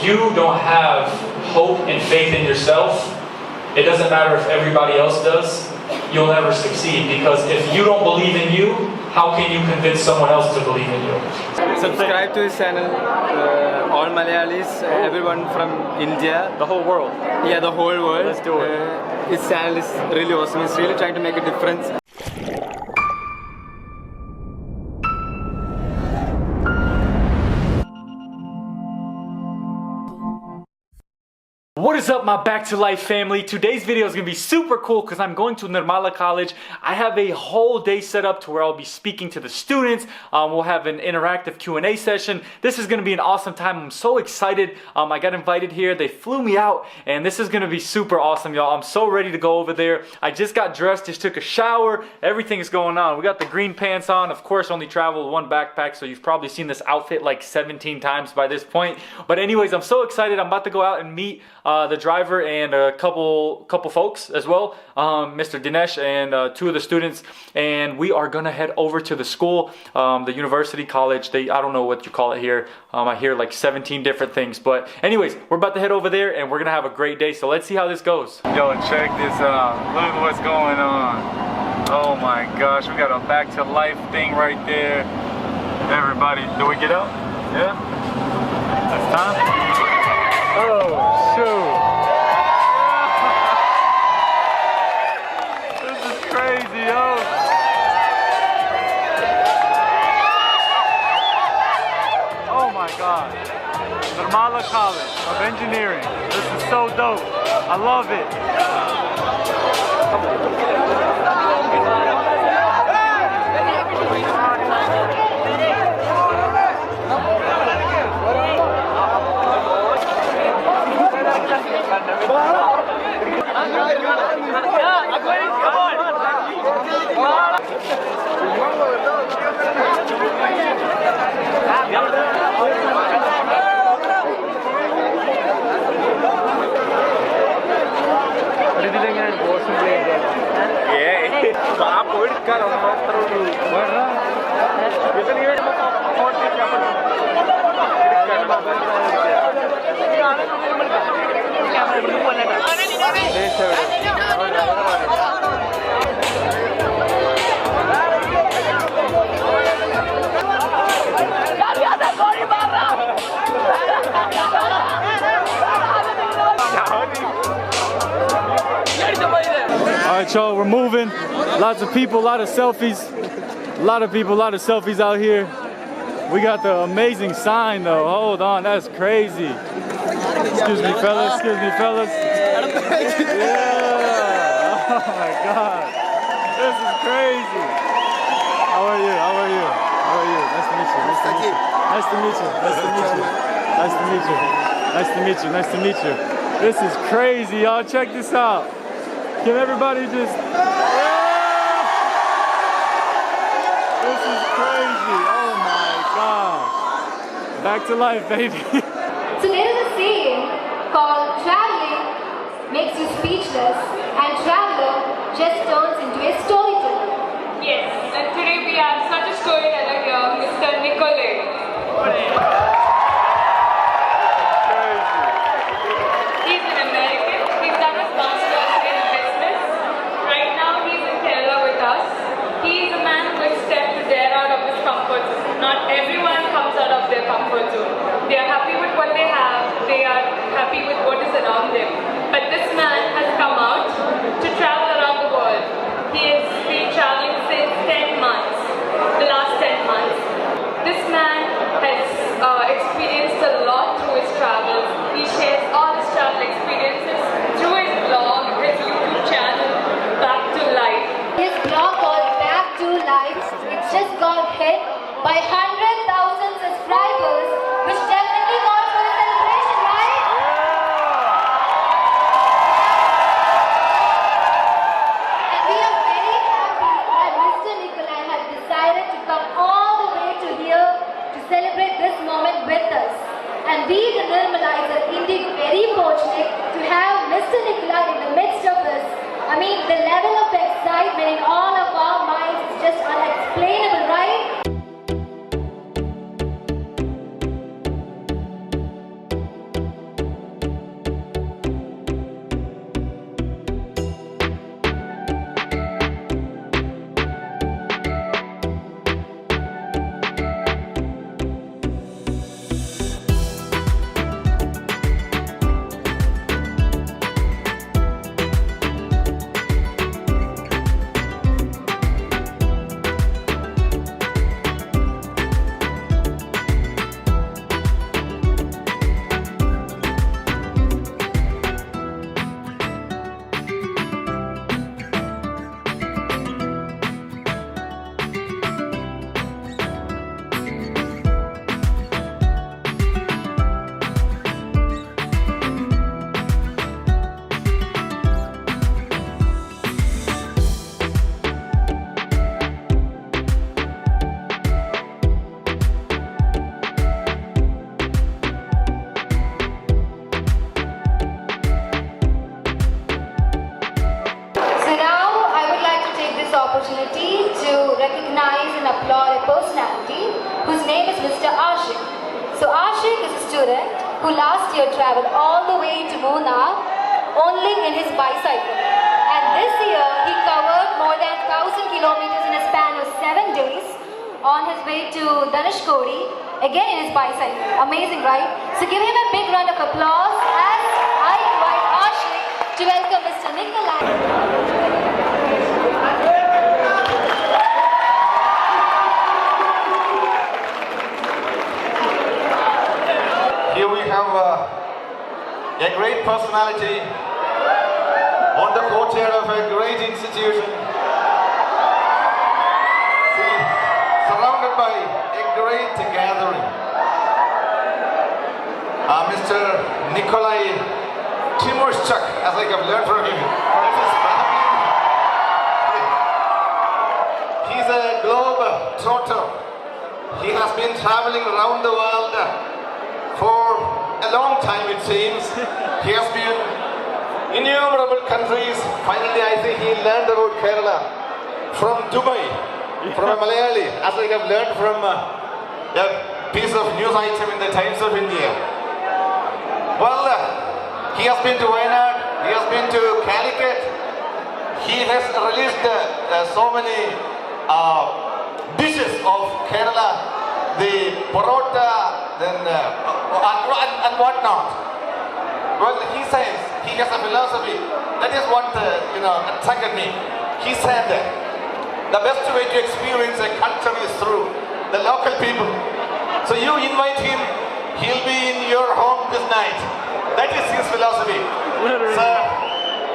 you don't have hope and faith in yourself, it doesn't matter if everybody else does, you'll never succeed. Because if you don't believe in you, how can you convince someone else to believe in you? Subscribe to his channel, all Malayalis, everyone from India. The whole world. Yeah, the whole world. Let's do it. His channel is really awesome. He's really trying to make a difference. What is up, my Back to Life family? Today's video is going to be super cool because I'm going to Nirmala College. I have a whole day set up to where I'll be speaking to the students. We'll have an interactive Q&A session. This is going to be an awesome time. I'm so excited. I got invited here. They flew me out and this is going to be super awesome, y'all. I'm so ready to go over there. I just got dressed, just took a shower. Everything is going on. We got the green pants on. Of course, only travel with one backpack, so you've probably seen this outfit like 17 times by this point. But anyways, I'm so excited. I'm about to go out and meet the driver and a couple folks as well, Mr. Dinesh and two of the students, and we are gonna head over to the school, the university, college. I don't know what you call it here. I hear like 17 different things, but anyways, we're about to head over there and we're gonna have a great day. So let's see how this goes. Yo, check this out. Look what's going on. Oh my gosh, we got a back to life thing right there. Everybody, do we get out? Yeah. It's time. Oh, shoot. This is crazy, yo. Oh my God. Nirmala College of Engineering. This is so dope. I love it. Alright, y'all, we're moving. Lots of people, a lot of selfies. A lot of people, a lot of selfies out here. We got the amazing sign though. Hold on, that's crazy. Excuse me, fellas. Excuse me, fellas. Yeah. Oh my God. This is crazy. How are you? How are you? How are you? Nice to meet you. Nice to meet you. Nice to meet you. Nice to meet you. Nice to meet you. Nice to meet you. Nice to meet you. This is crazy, y'all. Check this out. Can everybody just... Yeah! This is crazy. Oh my God. Back to life, baby. So there is a saying called traveling makes you speechless and traveler just turns into a storyteller. Yes, and today we have such a storyteller here, Mr. Nikolay. He's an American. He's done his master's in business. Right now he's in Kerala with us. He's a man who has stepped to dare out of his comfort zone. Not everyone comes out of their comfort zone. They are happy with what they have. They are happy with what is around them. But this man has come out to travel around the world. He has been traveling since 10 months, the last 10 months. This man has experienced a lot through his travels. He shares all his travel experiences through his blog, his YouTube channel, Back to Life. His blog called Back to Life, it just got hit by 100,000 subscribers, which definitely calls for a celebration, right? And we are very happy that Mr. Nikolay has decided to come all the way to here to celebrate this moment with us. And we, the Nirmalais, are indeed very fortunate to have Mr. Nikolay in the midst of us. I mean, the level of excitement in all of our minds is just unexplainable, right? whose name is Mr. Ashik. So Ashik is a student who last year traveled all the way to Munnar only in his bicycle. And this year he covered more than 1,000 kilometers in a span of 7 days on his way to Chalakudy, again in his bicycle. Amazing, right? So give him a big round of applause as I invite Ashik to welcome Mr. Nikolai. Here we have a great personality on the courtyard of a great institution. See, surrounded by a great gathering. Mr. Nikolai Timurchuk, as I have learned from him. That's his family. He's a globe trotter. He has been traveling around the world for a long time, it seems. He has been in innumerable countries. Finally, I think he learned about Kerala from Dubai, from a Malayali, as I have learned from a piece of news item in the Times of India. Well, he has been to Wayanad, he has been to Calicut. He has released so many dishes of Kerala. The parota, then and whatnot. Well, he says he has a philosophy. That is what attracted me. He said that the best way to experience a culture is through the local people. So you invite him, he'll be in your home this night. That is his philosophy. Sir,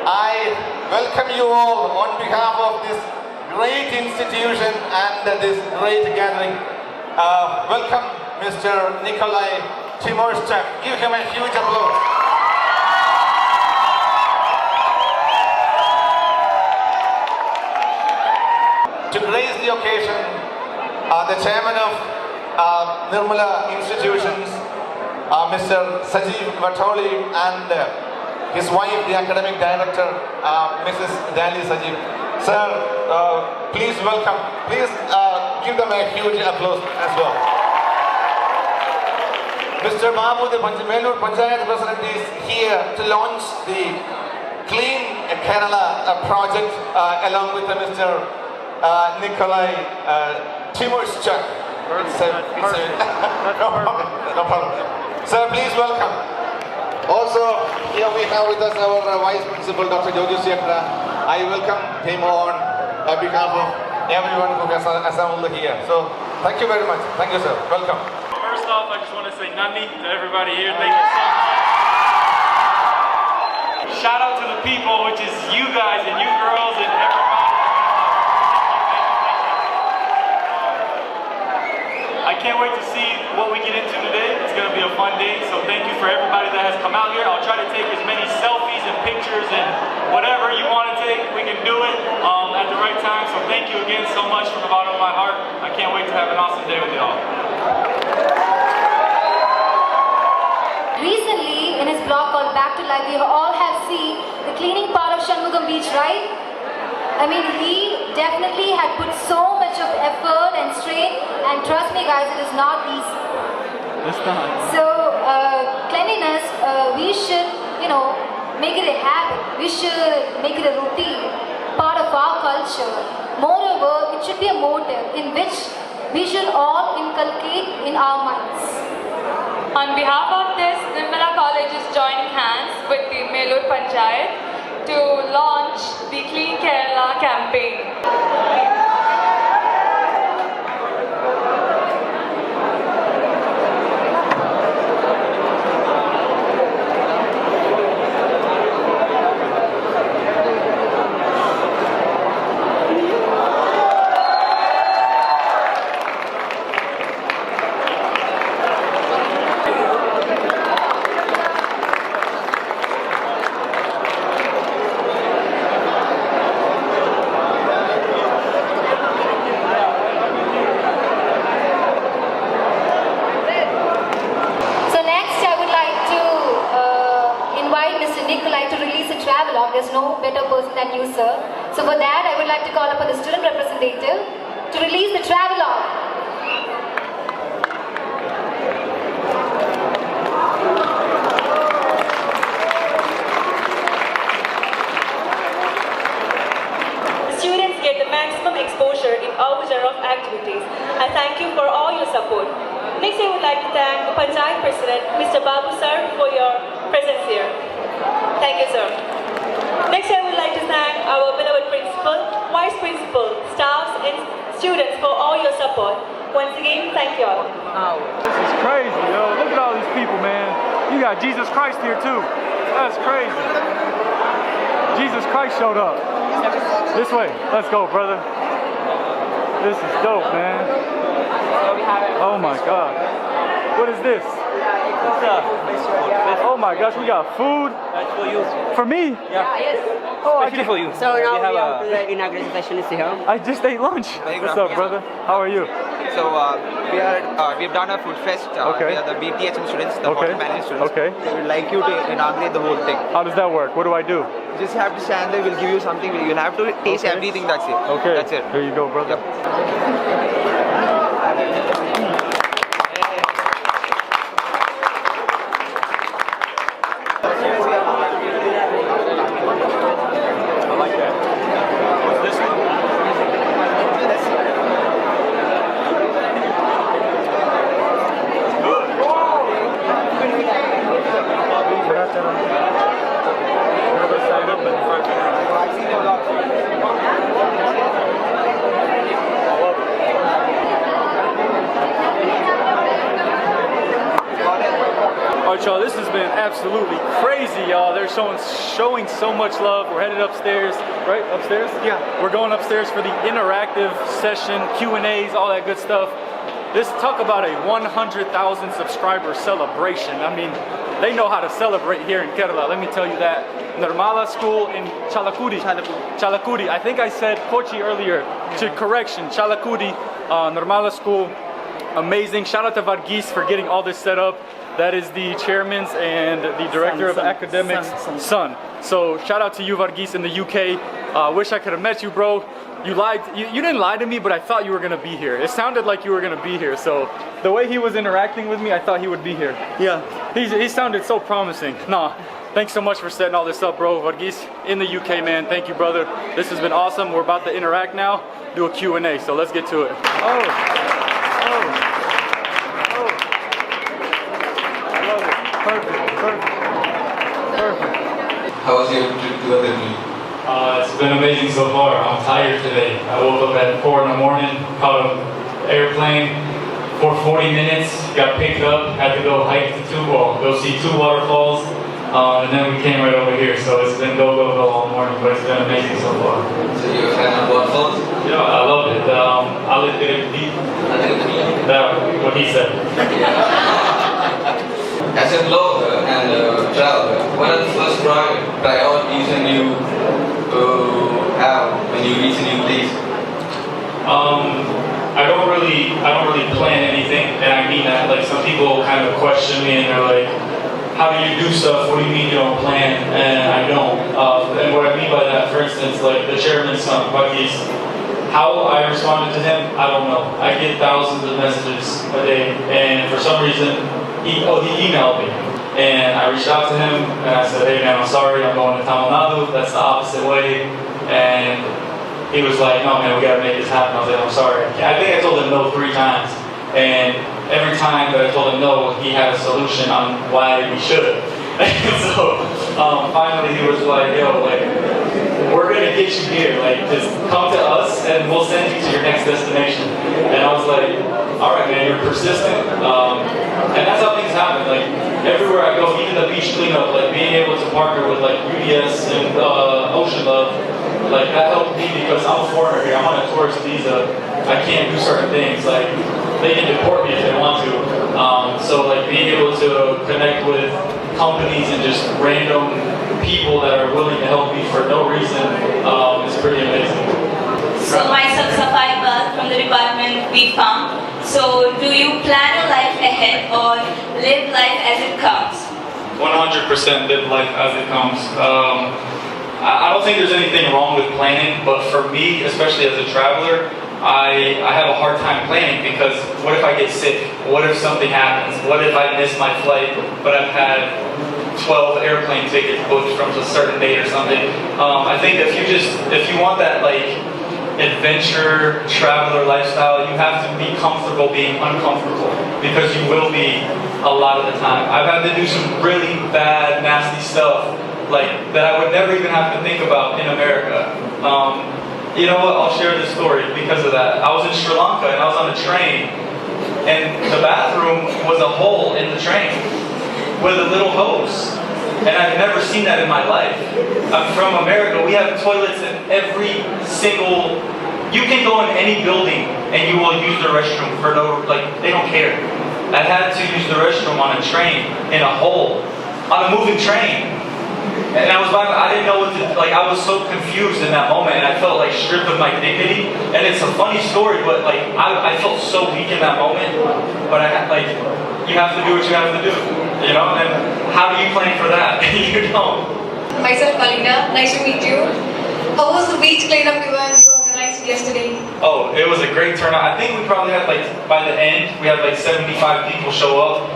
I welcome you all on behalf of this great institution and this great gathering. Welcome, Mr. Nikolai Timurchuk. Give him a huge applause. To grace the occasion, the chairman of Nirmala Institutions, Mr. Sajeev Vatoli, and his wife, the academic director, Mrs. Dali Sajeev. Sir, please welcome. Please give them a huge applause as well. Mr. Babu, the Melur Panchayat President, is here to launch the Clean Kerala project along with Mr. Nikolai Timurchuk. No problem. Sir, please welcome. Also, here we have with us our Vice Principal, Dr. Jojo Siatra. I welcome him on behalf of everyone who has assembled here. So, thank you very much. Thank you, sir. Welcome. First off, I just want to say nandi to everybody here. Thank you so much. Shout out to the people, which is you guys and you girls and everybody. I can't wait to see what we get into today. It's going to be a fun day, so thank you for everybody that has come out here. I'll try to take as many selfies and pictures and whatever you want to take, we can do it at the right time. So thank you again so much from the bottom of my heart. I can't wait to have an awesome day with y'all. Recently, in his blog called Back to Life, we all have seen the cleaning part of Shanmugam Beach, right? I mean, he definitely had put so much of effort and strain, and trust me guys, it is not easy. It's not. So, cleanliness, we should, make it a habit. We should make it a routine, part of our culture. Moreover, it should be a motive in which we should all inculcate in our minds. On behalf of this, Nirmala College is joining hands with the Melur Panchayat to launch the Clean Kerala campaign. There's no better person than you, sir. So for that, I would like to call upon the student representative to release the travelogue. support. Next, I would like to thank the Panchayat President, Mr. Babu sir, for your presence here. Thank you, sir. Next, I would like to thank our beloved principal, vice principal, staffs, and students for all your support. Once again, thank you all. This is crazy, yo. Look at all these people, man. You got Jesus Christ here too. That's crazy. Jesus Christ showed up. This way. Let's go, brother. This is dope, man. Oh my God. What is this? Oh my gosh, we got food. That's for you. For me? Yeah. Yes. Oh, Especially for you. So now We have we are a- to the inauguration session is here. I just ate lunch. Very good What's up, brother? How are you? So we've done a food fest. Okay. We are the BTHM students, the Okay. hotel management students. Okay. We would like you to inaugurate the whole thing. How does that work? What do I do? You just have to stand there. We'll give you something. You'll have to taste Okay. everything that's here. Okay. That's it. Here you go, brother. Yep. I like that. What's this one? Alright, y'all, this has been absolutely crazy, y'all. They're showing so much love. We're headed upstairs, right? Upstairs? Yeah. We're going upstairs for the interactive session, Q&As, all that good stuff. This talk about a 100,000 subscriber celebration. I mean, they know how to celebrate here in Kerala. Let me tell you that. Nirmala School in Chalakudy. Chalakudy. I think I said Kochi earlier. To correction, Chalakudy, Nirmala School. Amazing. Shout out to Varghese for getting all this set up. That is the chairman's and the director of academics' son. So shout out to you, Varghese, in the UK. Wish I could have met you, bro. You lied. You didn't lie to me, but I thought you were gonna be here. It sounded like you were gonna be here. So the way he was interacting with me, I thought he would be here. Yeah. He sounded so promising. Nah. Thanks so much for setting all this up, bro. Varghese in the UK, man. Thank you, brother. This has been awesome. We're about to interact now, do a Q&A. So let's get to it. Perfect. How was your trip to Italy? It's been amazing so far. I'm tired today. I woke up at 4 in the morning, caught an airplane for 40 minutes, got picked up, had to go hike to go see 2 waterfalls, and then we came right over here. So it's been go all morning, but it's been amazing so far. So you're a fan of waterfalls? Yeah, I love it. I lived it deep. What he said. As a blogger and a traveler, what are the first priorities you have when you reach a new place? I don't really plan anything, and I mean that. Like, some people kind of question me and they're like, how do you do stuff? What do you mean you don't plan? And I don't. And what I mean by that, for instance, like the chairman's son, Bucky's, how I responded to him, I don't know. I get thousands of messages a day, and for some reason, he emailed me. And I reached out to him, and I said, hey man, I'm sorry, I'm going to Tamil Nadu, that's the opposite way. And he was like, no man, we gotta make this happen. I was like, I'm sorry. I think I told him no 3 times. And every time that I told him no, he had a solution on why we should. So finally he was like, yo, like, we're gonna get you here. Like, just come to us and we'll send you to your next destination. And I was like, all right, man, you're persistent. And that's how things happen. Like, everywhere I go, even the beach cleanup, like being able to partner with like UDS and Ocean Love, like that helped me because I'm a foreigner here. I'm on a tourist visa. I can't do certain things. Like, they can deport me if they want to. So like being able to connect with companies and just random people that are willing to help me for no reason is pretty amazing. So myself, Safai Bal from the department we found. So do you plan a life ahead or live life as it comes? 100% live life as it comes. I don't think there's anything wrong with planning, but for me, especially as a traveler, I have a hard time planning because what if I get sick? What if something happens? What if I miss my flight, but I've had 12 airplane tickets booked from a certain date or something? I think if you want that like adventure, traveler lifestyle, you have to be comfortable being uncomfortable because you will be a lot of the time. I've had to do some really bad, nasty stuff like that I would never even have to think about in America. You know what? I'll share this story because of that. I was in Sri Lanka and I was on a train, and the bathroom was a hole in the train with a little hose. And I've never seen that in my life. I'm from America. We have toilets in every single... You can go in any building and you will use the restroom for no... Like, they don't care. I had to use the restroom on a train in a hole. On a moving train. And I didn't know what to... Like, I was so confused in that moment, and I felt like stripped of my dignity. And it's a funny story, but like, I felt so weak in that moment. But I had, like... You have to do what you have to do, you know? And how do you plan for that? You don't. Myself, Malina. Nice to meet you. How was the beach cleanup event you organized yesterday? Oh, it was a great turnout. I think we probably had like, by the end, we had like 75 people show up.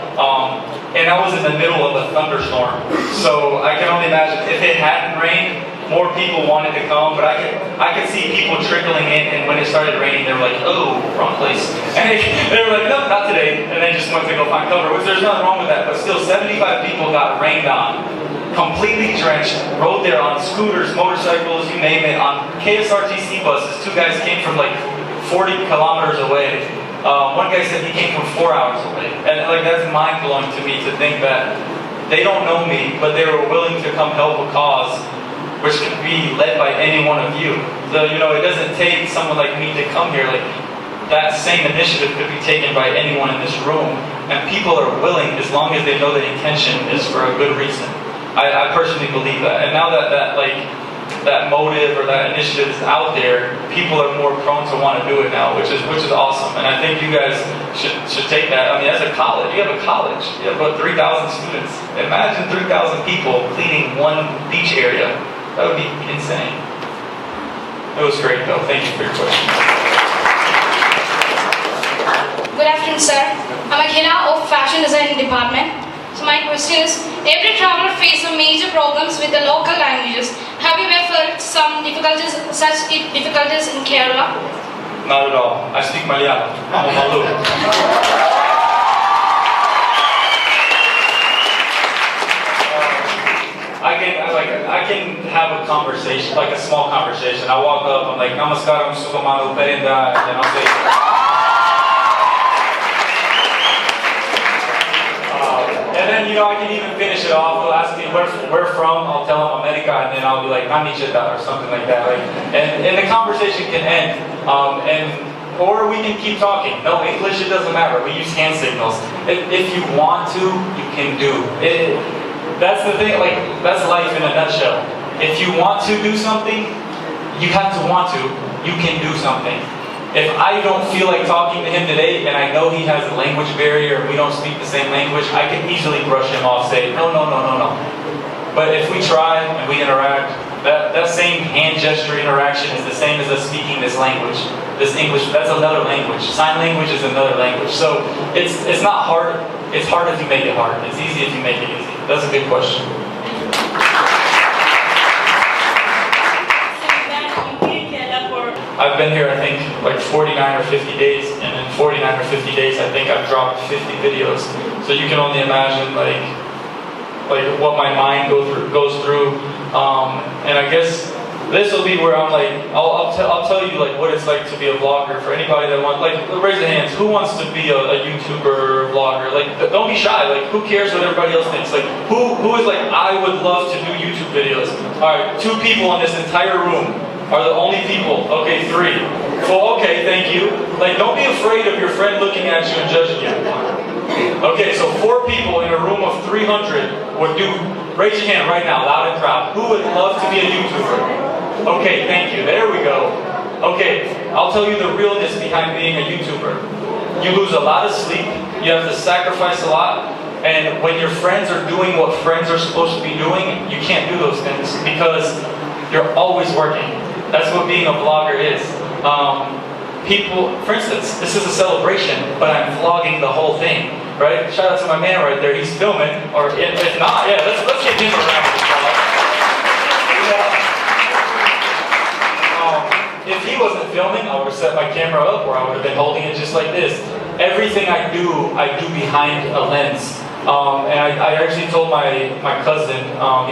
And I was in the middle of a thunderstorm. So I can only imagine if it hadn't rained, more people wanted to come, but I could see people trickling in, and when it started raining, they were like, oh, wrong place. And they were like, no, not today. And they just went to go find cover, which there's nothing wrong with that, but still 75 people got rained on, completely drenched, rode there on scooters, motorcycles, you name it, on KSRTC buses. Two guys came from like 40 kilometers away. One guy said he came from 4 hours away. And like, that's mind-blowing to me to think that they don't know me, but they were willing to come help a cause which can be led by any one of you. So, you know, it doesn't take someone like me to come here. Like, that same initiative could be taken by anyone in this room. And people are willing as long as they know the intention is for a good reason. I personally believe that. And now that that motive or that initiative is out there, people are more prone to want to do it now, which is awesome. And I think you guys should take that. I mean, as a college, you have about 3,000 students. Imagine 3,000 people cleaning one beach area. That would be insane. It was great though. Thank you for your question. Good afternoon, sir. I'm Akhila of Fashion Design Department. So my question is, every traveler faces major problems with the local languages. Have you ever felt such difficulties in Kerala? Not at all. I speak Malayalam. I'm a Malu. I can have a conversation, like a small conversation. I walk up, I'm like, Namaskaram, Sukamanu, Perinda, and then I'll say, and then, you know, I can even finish it off. They'll ask me where from, I'll tell them America, and then I'll be like, Namichita, or something like that. Like, and the conversation can end, or we can keep talking. No English, it doesn't matter. We use hand signals. If you want to, you can do it. That's the thing, like, that's life in a nutshell. If you want to do something, you have to want to, you can do something. If I don't feel like talking to him today, and I know he has a language barrier, and we don't speak the same language, I can easily brush him off, say, no. But if we try, and we interact, that same hand gesture interaction is the same as us speaking this language. This English, that's another language. Sign language is another language. So, it's not hard, it's hard if you make it hard. It's easy if you make it easy. That's a good question. I've been here, I think, like 49 or 50 days, and in 49 or 50 days, I think I've dropped 50 videos. So you can only imagine, like what my mind goes through. And I guess this will be where I'm like, I'll tell you like what it's like to be a vlogger. For anybody that wants, like, raise their hands. Who wants to be a YouTuber, vlogger? Like, don't be shy. Like, who cares what everybody else thinks? Like, who is like, I would love to do YouTube videos? All right, 2 people in this entire room are the only people. Okay, 3. Well, okay, thank you. Like, don't be afraid of your friend looking at you and judging you. Okay, so 4 people in a room of 300 would do. Raise your hand right now, loud and proud. Who would love to be a YouTuber? Okay, thank you. There we go. Okay, I'll tell you the realness behind being a YouTuber. You lose a lot of sleep. You have to sacrifice a lot. And when your friends are doing what friends are supposed to be doing, you can't do those things because you're always working. That's what being a vlogger is. People, for instance, this is a celebration, but I'm vlogging the whole thing, right? Shout out to my man right there. He's filming, or if not, yeah, let's give him a round of applause. Yeah. If he he wasn't filming, I would have set my camera up, or I would have been holding it just like this. Everything I do behind a lens. And I actually told my cousin,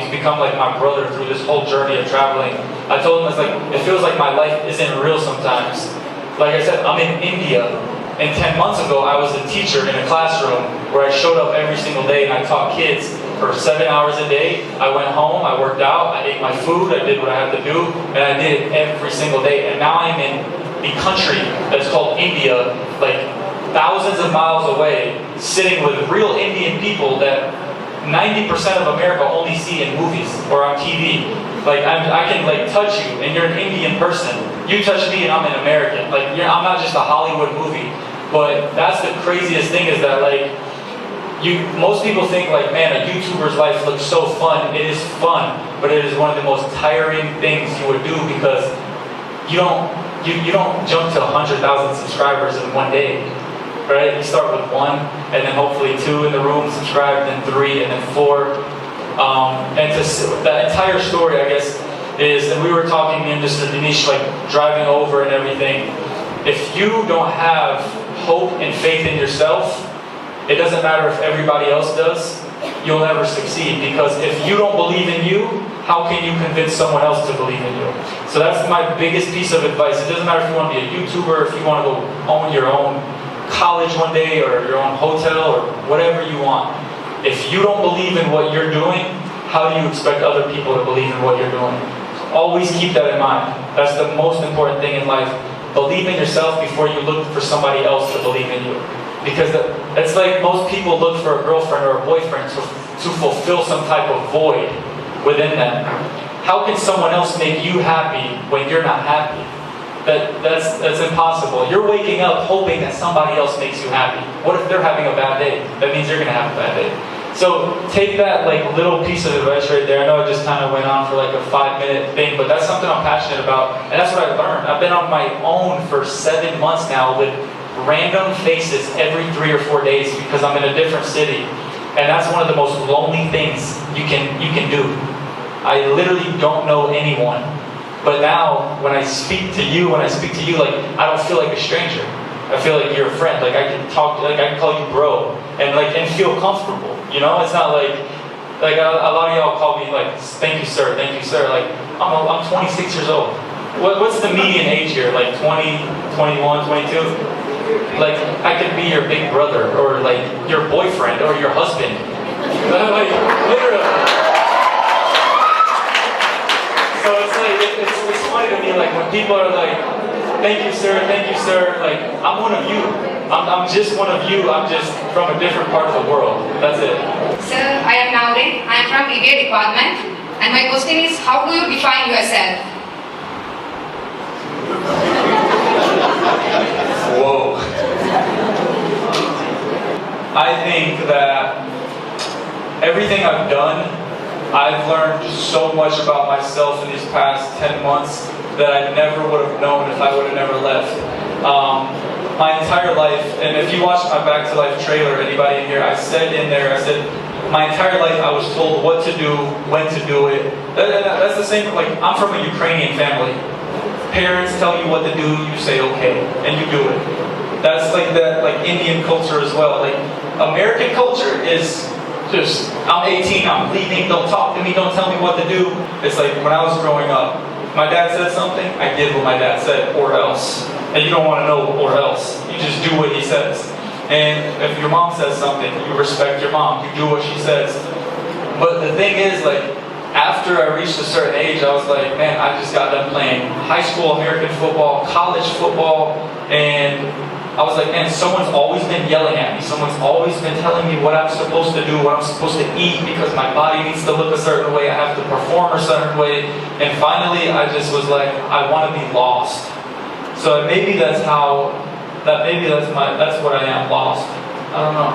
he's become like my brother through this whole journey of traveling. I told him, it's like, it feels like my life isn't real sometimes. Like I said, I'm in India, and 10 months ago I was a teacher in a classroom where I showed up every single day and I taught kids for 7 hours a day. I went home, I worked out, I ate my food, I did what I had to do, and I did it every single day. And now I'm in the country that's called India, like thousands of miles away, sitting with real Indian people that 90% of America only see in movies or on TV. Like I can like touch you, and you're an Indian person. You touch me, and I'm an American. Like I'm not just a Hollywood movie. But that's the craziest thing, is that like most people think like, man, a YouTuber's life looks so fun. It is fun, but it is one of the most tiring things you would do, because you don't jump to 100,000 subscribers in one day. Right? You start with 1, and then hopefully 2 in the room subscribed, then 3, and then 4. And the entire story, I guess, is, and we were talking, me and Mr. Dinesh, like driving over and everything. If you don't have hope and faith in yourself, it doesn't matter if everybody else does, you'll never succeed. Because if you don't believe in you, how can you convince someone else to believe in you? So that's my biggest piece of advice. It doesn't matter if you want to be a YouTuber, if you want to go own your own college one day, or your own hotel, or whatever you want. If you don't believe in what you're doing, how do you expect other people to believe in what you're doing? So always keep that in mind. That's the most important thing in life. Believe in yourself before you look for somebody else to believe in you. Because it's like most people look for a girlfriend or a boyfriend to fulfill some type of void within them. How can someone else make you happy when you're not happy? That's impossible. You're waking up hoping that somebody else makes you happy. What if they're having a bad day? That means you're going to have a bad day. So take that like little piece of advice right there. I know it just kind of went on for like a 5-minute thing, but that's something I'm passionate about, and that's what I learned. I've been on my own for 7 months now with random faces every 3 or 4 days, because I'm in a different city, and that's one of the most lonely things you can do. I literally don't know anyone. But now, when I speak to you, like, I don't feel like a stranger. I feel like you're a friend. Like I can talk, like I can call you bro, and feel comfortable. You know, it's not like a lot of y'all call me like, thank you sir. Like I'm 26 years old. What's the median age here? Like 20, 21, 22? Like I could be your big brother, or like your boyfriend, or your husband. Like literally. So it's like, it's funny to me, like when people are like, thank you sir, like I'm one of you. I'm just one of you, I'm just from a different part of the world. That's it. Sir, I am Naure. I am from BBA department. And my question is, how do you define yourself? Whoa. I think that everything I've done, I've learned so much about myself in these past 10 months that I never would have known if I would have never left. My entire life, and if you watch my Back to Life trailer, anybody in here, I said my entire life I was told what to do, when to do it. That's the same, like I'm from a Ukrainian family. Parents tell you what to do, you say okay, and you do it. That's like that, like Indian culture as well. Like American culture is just, I'm 18, I'm leaving, don't talk to me, don't tell me what to do. It's like when I was growing up, my dad said something, I did what my dad said, or else. And you don't want to know or else. You just do what he says. And if your mom says something, you respect your mom, you do what she says. But the thing is, like, after I reached a certain age, I was like, man, I just got done playing high school American football, college football, and I was like, man, someone's always been yelling at me. Someone's always been telling me what I'm supposed to do, what I'm supposed to eat, because my body needs to look a certain way. I have to perform a certain way. And finally, I just was like, I want to be lost. So maybe that's what I am, lost. I don't know.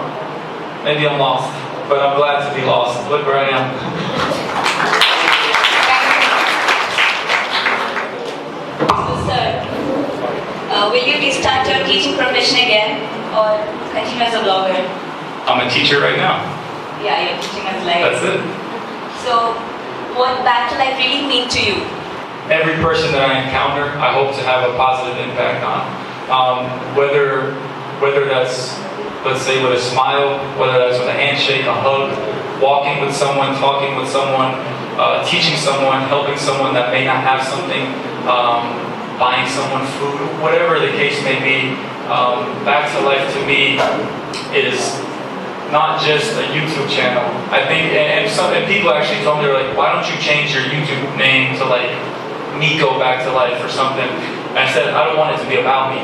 Maybe I'm lost, but I'm glad to be lost. Look where I am. Will you restart your teaching profession again, or continue as a blogger? I'm a teacher right now. Yeah, you're teaching us life. That's it. So, what Back to Life really mean to you? every person that I encounter, I hope to have a positive impact on. Whether that's, let's say, with a smile, whether that's with a handshake, a hug, walking with someone, talking with someone, teaching someone, helping someone that may not have something, buying someone food, whatever the case may be. Back to Life to me is not just a YouTube channel. I think, and people actually told me, they're like, why don't you change your YouTube name to like Nico Back to Life or something? And I said, I don't want it to be about me.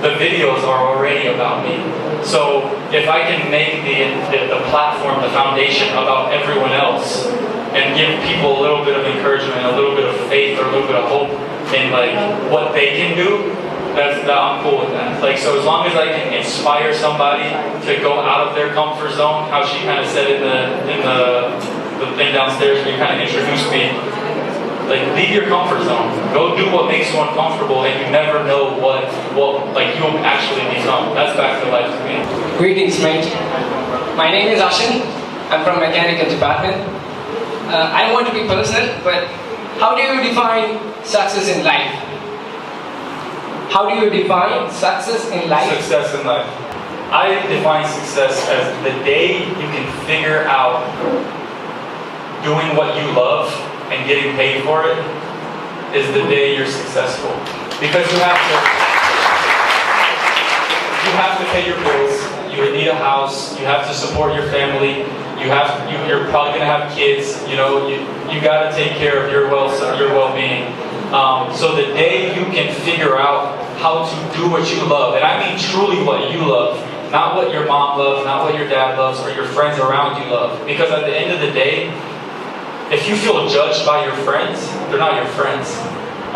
The videos are already about me. So if I can make the platform, the foundation about everyone else, and give people a little bit of encouragement, a little bit of faith, or a little bit of hope in like what they can do, I'm cool with that. Like, so as long as I can inspire somebody to go out of their comfort zone, how she kind of said in the thing downstairs when you kind of introduced me, like, leave your comfort zone. Go do what makes you uncomfortable, and you never know what like you'll actually become. That's Back to Life to me. Greetings, mate. My name is Ashin. I'm from Mechanical Department. I don't want to be personal, but how do you define success in life? How do you define success in life? Success in life. I define success as the day you can figure out doing what you love and getting paid for it is the day you're successful. Because you have to pay your bills, you need a house, you have to support your family, you're probably gonna have kids, you know, you gotta take care of your well-being. So the day you can figure out how to do what you love, and I mean truly what you love, not what your mom loves, not what your dad loves, or your friends around you love. Because at the end of the day, if you feel judged by your friends, they're not your friends.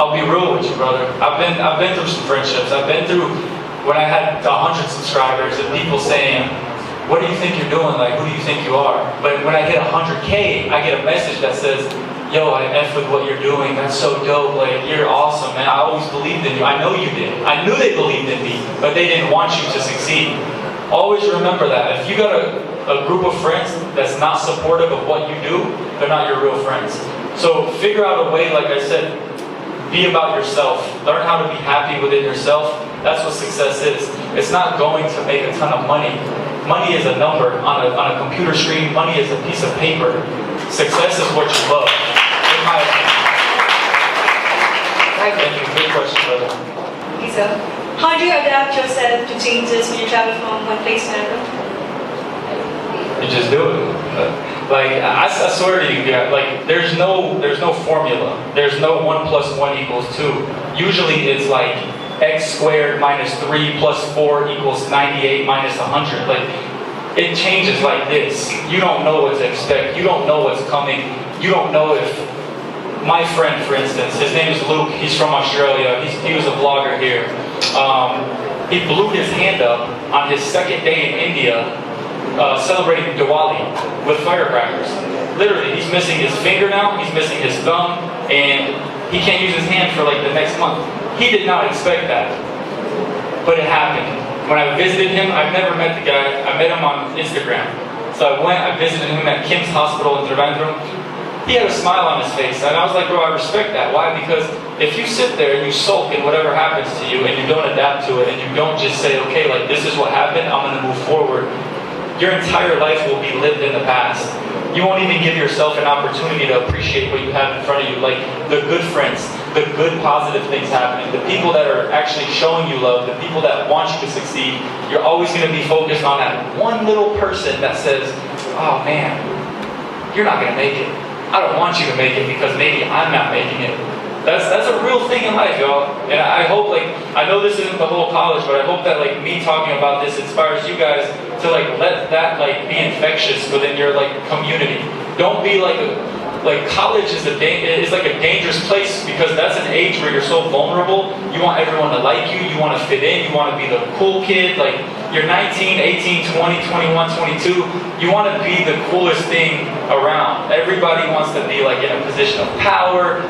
I'll be real with you, brother. I've been through some friendships. I've been through when I had 100 subscribers and people saying, what do you think you're doing? Like, who do you think you are? But when I hit 100K, I get a message that says, yo, I F with what you're doing. That's so dope. Like, you're awesome, man. I always believed in you. I know you did. I knew they believed in me, but they didn't want you to succeed. Always remember that. If you got a group of friends that's not supportive of what you do, they're not your real friends. So figure out a way, like I said, be about yourself. Learn how to be happy within yourself. That's what success is. It's not going to make a ton of money. Money is a number on a computer screen. Money is a piece of paper. Success is what you love. In my opinion. Thank you. Good question, brother. Okay, sir. How do you adapt yourself to changes when you travel from one place to another? You just do it. Like, I swear to you, like, there's no formula. There's no 1 + 1 = 2. Usually it's like x squared minus 3 + 4 = 98 minus 100. Like, it changes like this. You don't know what to expect. You don't know what's coming. You don't know if... My friend, for instance, his name is Luke. He's from Australia. He was a vlogger here. He blew his hand up on his second day in India, celebrating Diwali with firecrackers. Literally, he's missing his finger now, he's missing his thumb, and he can't use his hand for like the next month. He did not expect that, but it happened. When I visited him, I've never met the guy, I met him on Instagram. So I visited him at Kim's Hospital in Trivandrum. He had a smile on his face, and I was like, bro, I respect that. Why? Because if you sit there and you sulk and whatever happens to you, and you don't adapt to it, and you don't just say, okay, like, this is what happened, I'm gonna move forward, your entire life will be lived in the past. You won't even give yourself an opportunity to appreciate what you have in front of you, like the good friends, the good positive things happening, the people that are actually showing you love, the people that want you to succeed. You're always gonna be focused on that one little person that says, oh man, you're not gonna make it. I don't want you to make it because maybe I'm not making it. That's a real thing in life, y'all. And I hope, like, I know this isn't the whole college, but I hope that, like, me talking about this inspires you guys to, like, let that, like, be infectious within your, like, community. Don't be like college is like a dangerous place because that's an age where you're so vulnerable. You want everyone to like you. You want to fit in. You want to be the cool kid. Like, you're 19, 18, 20, 21, 22. You want to be the coolest thing around. Everybody wants to be, like, in a position of power.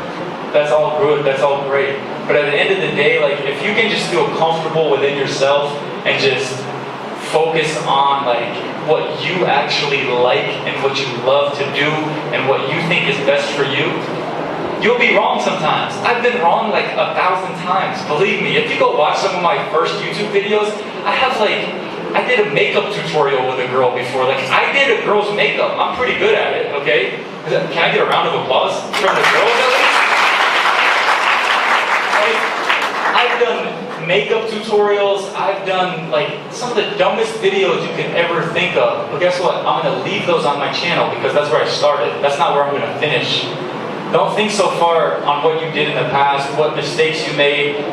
That's all good. That's all great. But at the end of the day, like, if you can just feel comfortable within yourself and just focus on, like, what you actually like and what you love to do and what you think is best for you, You'll be wrong sometimes. I've been wrong like 1,000 times. Believe me, if you go watch some of my first YouTube videos, I did a makeup tutorial with a girl before. Like, I did a girl's makeup. I'm pretty good at it, okay? Can I get a round of applause from the girls at least? Like, I've done makeup tutorials. I've done like some of the dumbest videos you could ever think of. But guess what? I'm gonna leave those on my channel because that's where I started. That's not where I'm gonna finish. Don't think so far on what you did in the past, what mistakes you made,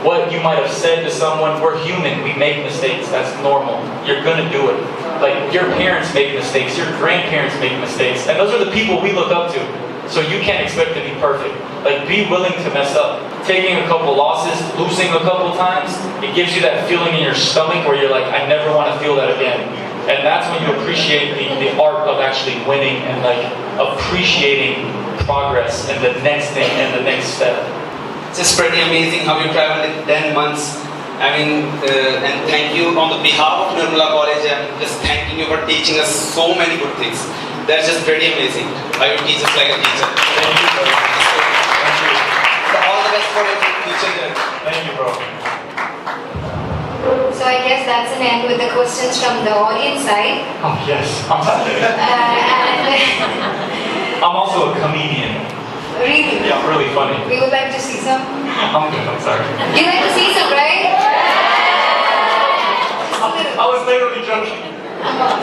what you might have said to someone. We're human, we make mistakes, that's normal. You're gonna do it. Like, your parents make mistakes, your grandparents make mistakes, and those are the people we look up to. So you can't expect to be perfect. Like, be willing to mess up. Taking a couple losses, losing a couple times, it gives you that feeling in your stomach where you're like, I never want to feel that again. And that's when you appreciate the art of actually winning and like appreciating progress and the next thing and the next step. It's just pretty amazing how you traveled in 10 months. I mean, and thank you on the behalf of Nirmala College. I'm just thanking you for teaching us so many good things. That's just pretty amazing. How you teach us like a teacher. Thank you, bro. Thank you. So all the best for your future. Thank you, bro. So I guess that's an end with the questions from the audience side. Oh, yes. I'm sorry. I'm also a comedian. Really? Yeah, I'm really funny. We would like to see some. I'm good, I'm sorry. You like to see some, right? I was literally joking.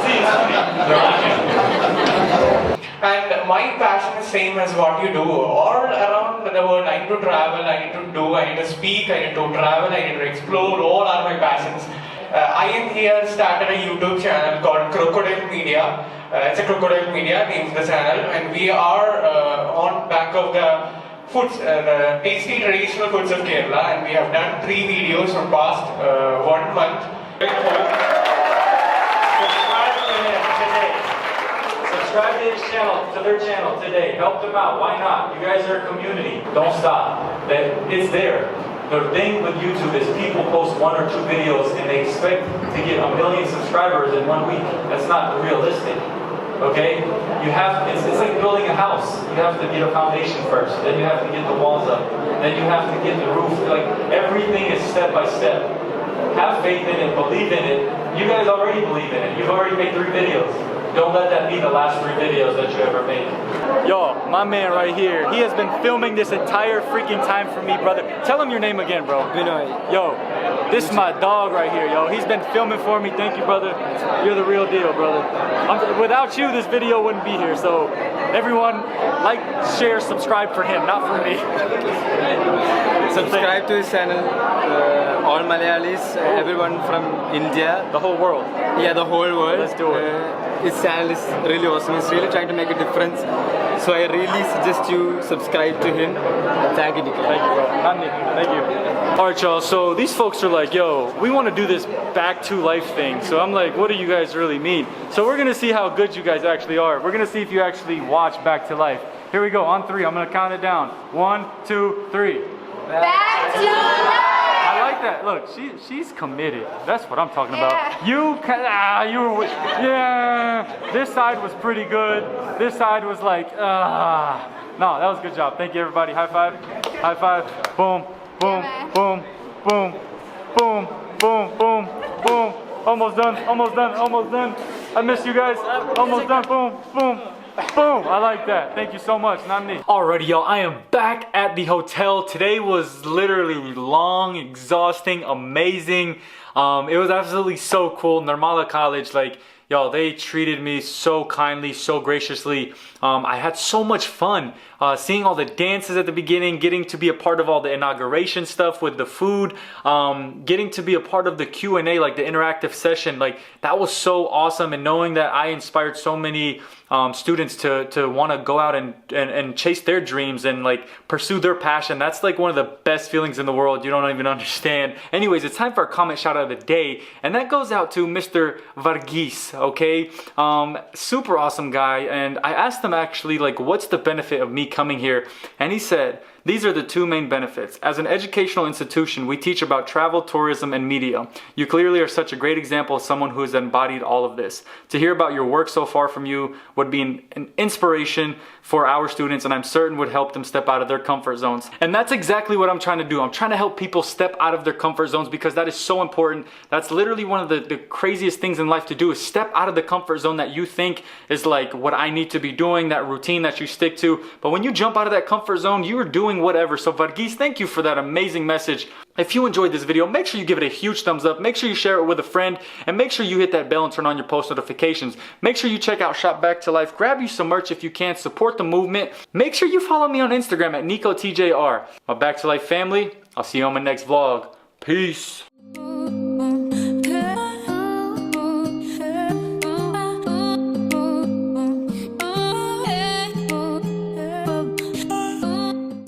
See, it's funny. They're laughing. And my passion is same as what you do. All around the world, I need to travel, I need to do, I need to speak, I need to travel, I need to explore. All are my passions. I am here started a YouTube channel called Crocodile Media. It's a Crocodile Media, names the channel, and we are on back of the foods, the tasty traditional foods of Kerala, and we have done 3 videos from past 1 month. Subscribe to his channel, to their channel today. Help them out. Why not? You guys are a community. Don't stop. It's there. The thing with YouTube is people post 1 or 2 videos and they expect to get 1 million subscribers in 1 week. That's not realistic. Okay? It's like building a house. You have to get a foundation first. Then you have to get the walls up. Then you have to get the roof. Like, everything is step by step. Have faith in it. Believe in it. You guys already believe in it. You've already made 3 videos. Don't let that be the last 3 videos that you ever made. Yo, my man right here, he has been filming this entire freaking time for me, brother. Tell him your name again, bro. Binoy. Yo, this is my dog right here, yo. He's been filming for me. Thank you, brother. You're the real deal, brother. Without you, this video wouldn't be here. So, everyone, like, share, subscribe for him, not for me. Subscribe to his channel. All Malayalis, everyone from India. The whole world. Yeah, the whole world. Let's do it. His channel is really awesome. He's really trying to make a difference. So I really suggest you subscribe to him. Thank you, Nikhil. Thank you, bro. Thank you. Alright, y'all. So these folks are like, yo, we want to do this back to life thing. So I'm like, what do you guys really mean? So we're going to see how good you guys actually are. We're going to see if you actually watch Back to Life. Here we go. On 3. I'm going to count it down. 1, 2, 3. Back to life! I like that. Look, she's committed. That's what I'm talking about. This side was pretty good. This side was like, No, that was a good job. Thank you, everybody. High five. High five. Boom, boom, boom, boom, boom, boom, boom, boom. Almost done. Almost done. Almost done. I miss you guys. Almost done. Boom, boom. Boom! I like that. Thank you so much. Nandi. Alrighty, y'all. I am back at the hotel. Today was literally long, exhausting, amazing. It was absolutely so cool. Nirmala College, like, y'all, they treated me so kindly, so graciously. I had so much fun seeing all the dances at the beginning, getting to be a part of all the inauguration stuff with the food, getting to be a part of the Q&A, like the interactive session. Like, that was so awesome. And knowing that I inspired so many students to want to go out and chase their dreams and like pursue their passion. That's like one of the best feelings in the world. You don't even understand. Anyways, it's time for our comment shout out of the day. And that goes out to Mr. Varghese, okay? Super awesome guy. And I asked him actually, like, what's the benefit of me coming here? And he said, These are the two main benefits. As an educational institution, we teach about travel, tourism, and media. You clearly are such a great example of someone who has embodied all of this. To hear about your work so far from you would be an inspiration for our students, and I'm certain would help them step out of their comfort zones. And that's exactly what I'm trying to do. I'm trying to help people step out of their comfort zones because that is so important. That's literally one of the craziest things in life to do, is step out of the comfort zone that you think is like what I need to be doing, that routine that you stick to. But when you jump out of that comfort zone, you are doing whatever. So Varghese, thank you for that amazing message. If you enjoyed this video, make sure you give it a huge thumbs up. Make sure you share it with a friend, and make sure you hit that bell and turn on your post notifications. Make sure you check out Shop Back to Life. Grab you some merch if you can. Support the movement. Make sure you follow me on Instagram at NicoTJR. My Back to Life family, I'll see you on my next vlog. Peace.